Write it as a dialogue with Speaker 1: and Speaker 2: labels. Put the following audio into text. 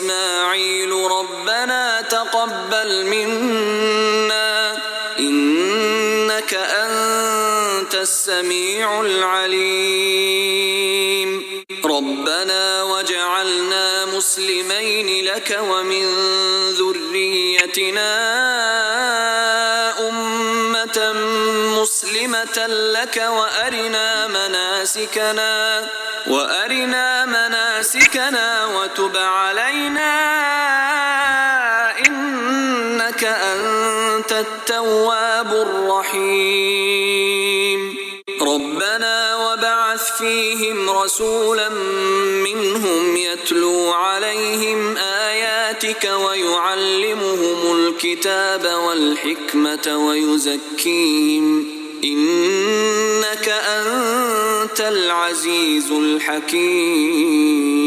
Speaker 1: وإسماعيل ربنا تقبل منا إنك أنت السميع العليم ربنا واجعلنا مسلمين لك ومن ذريتنا أمة مسلمة لك وأرنا مناسكنا وتب علينا إنك أنت التواب الرحيم ربنا وابعث فيهم رسولا منهم يتلو عليهم آياتك ويعلمهم الكتاب والحكمة ويزكيهم إنك أنت العزيز الحكيم